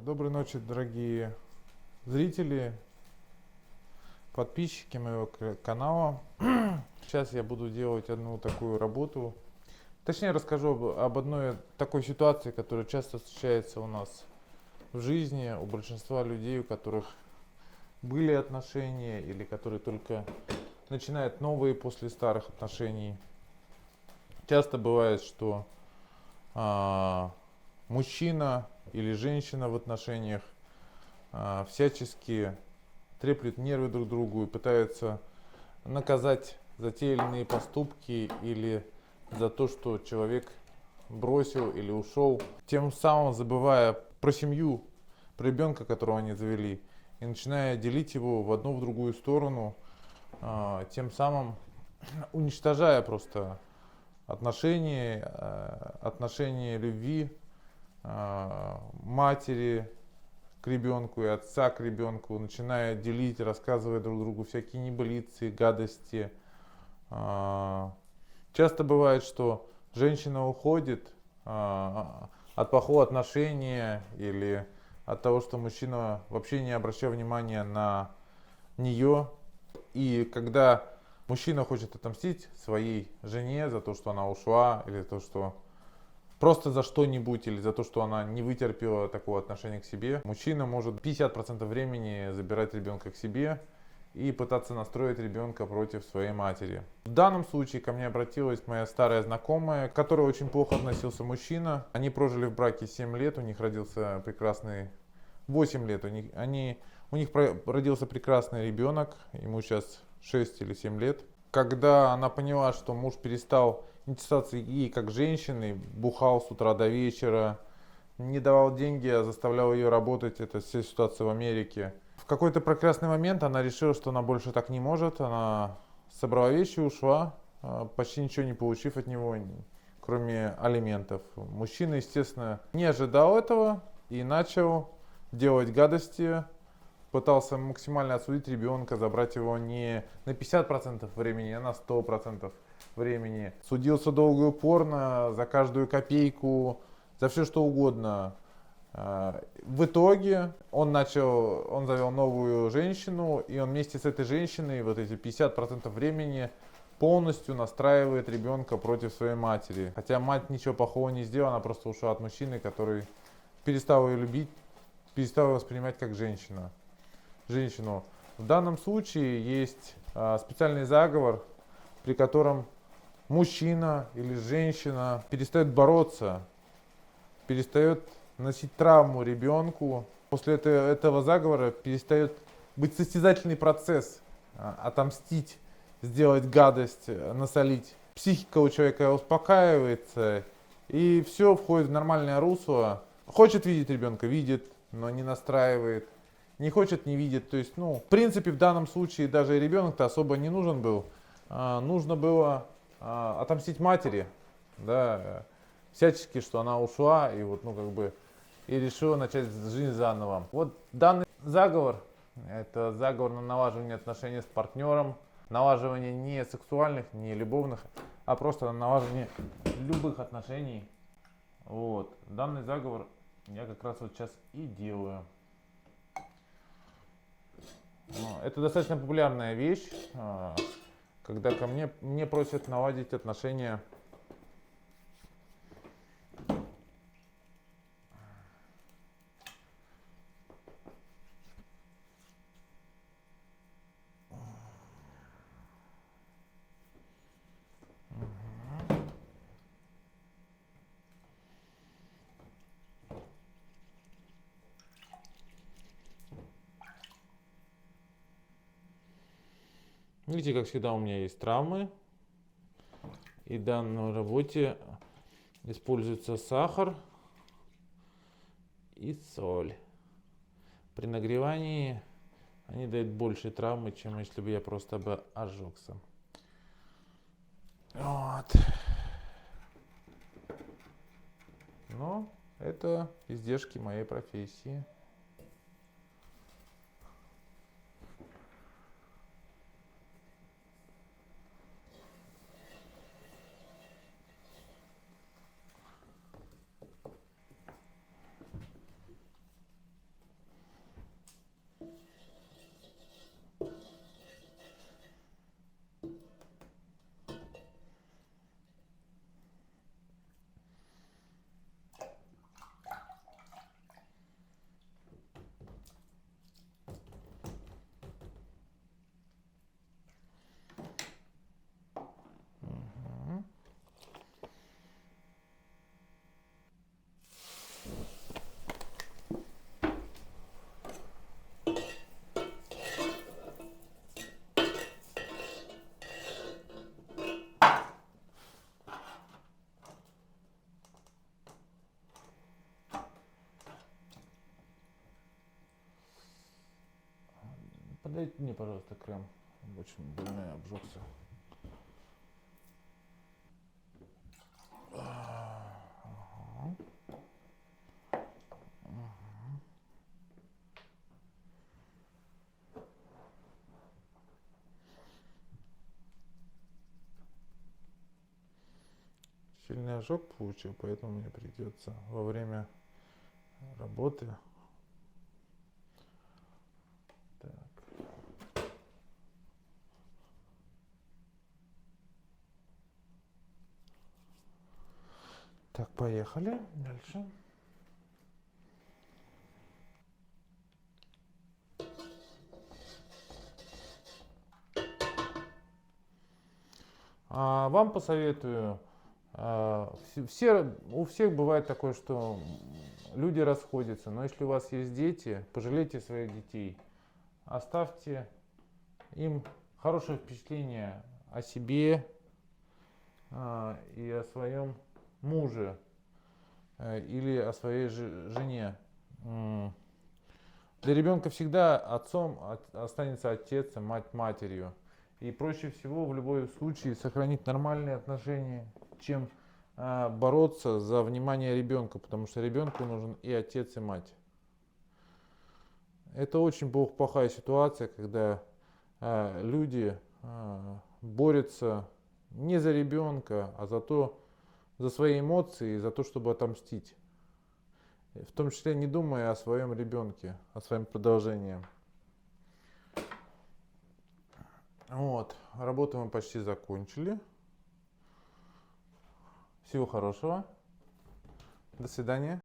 Доброй ночи, дорогие зрители, подписчики моего канала. Сейчас я буду делать одну такую работу. Точнее, расскажу об одной такой ситуации, которая часто встречается у нас в жизни, у большинства людей, у которых были отношения или которые только начинают новые после старых отношений. Часто бывает, что мужчина или женщина в отношениях всячески треплют нервы друг другу и пытаются наказать за те или иные поступки или за то, что человек бросил или ушел, тем самым забывая про семью, про ребенка, которого они завели, и начиная делить его в одну, в другую сторону, тем самым уничтожая просто отношения любви матери к ребенку и отца к ребенку, начиная делить, рассказывая друг другу всякие небылицы, гадости. Часто бывает, что женщина уходит от плохого отношения или от того, что мужчина вообще не обращает внимания на нее. И когда мужчина хочет отомстить своей жене за то, что она ушла, или то, что просто за что-нибудь, или за то, что она не вытерпела такого отношения к себе, мужчина может 50% времени забирать ребенка к себе и пытаться настроить ребенка против своей матери. В данном случае ко мне обратилась моя старая знакомая, к которой очень плохо относился мужчина. Они прожили в браке 7 лет, у них родился прекрасный... 8 лет, у них родился прекрасный ребенок, ему сейчас 6 или 7 лет. Когда она поняла, что муж перестал интересоваться ей как женщиной, бухал с утра до вечера, не давал деньги, а заставлял ее работать, это вся ситуация в Америке. В какой-то прекрасный момент она решила, что она больше так не может, она собрала вещи и ушла, почти ничего не получив от него, кроме алиментов. Мужчина, естественно, не ожидал этого и начал делать гадости, пытался максимально отсудить ребенка, забрать его не на 50% времени, а на 100% времени. Судился долго и упорно за каждую копейку, за все что угодно. В итоге он завел новую женщину, и он вместе с этой женщиной вот эти 50% времени полностью настраивает ребенка против своей матери. Хотя мать ничего плохого не сделала, она просто ушла от мужчины, который перестал ее любить, перестал ее воспринимать как женщину. В данном случае есть специальный заговор, при котором мужчина или женщина перестает бороться, перестает наносить травму ребенку. После этого заговора перестает быть состязательный процесс, отомстить, сделать гадость, насолить. Психика у человека успокаивается, и все входит в нормальное русло. Хочет видеть ребенка, видит, но не настраивает. Не хочет, не видит. То есть, в принципе, в данном случае даже и ребенок-то особо не нужен был. Нужно было отомстить матери, да, всячески, что она ушла и и решила начать жизнь заново. Вот данный заговор, это заговор на налаживание отношений с партнером, налаживание не сексуальных, не любовных, а просто на налаживание любых отношений. Вот, данный заговор я как раз вот сейчас и делаю. Это достаточно популярная вещь, когда мне просят наладить отношения . Видите, как всегда у меня есть травмы. И в данной работе используется сахар и соль. При нагревании они дают больше травмы, чем если бы я просто бы ожегся. Вот. Но это издержки моей профессии. Подайте мне, пожалуйста, крем. Очень больно обжегся. Ага. Сильный ожог получил, поэтому мне придется во время работы. Так. Так, поехали дальше. Вам посоветую, у всех бывает такое, что люди расходятся, но если у вас есть дети, пожалейте своих детей, оставьте им хорошее впечатление о себе и о своем муже или о своей жене. Для ребенка всегда отцом останется отец, а мать матерью. И проще всего в любом случае сохранить нормальные отношения, чем бороться за внимание ребенка, потому что ребенку нужен и отец, и мать. Это очень плохая ситуация, когда люди борются не за ребенка, а за свои эмоции, за то, чтобы отомстить. В том числе не думая о своем ребенке, о своем продолжении. Вот, работу мы почти закончили. Всего хорошего. До свидания.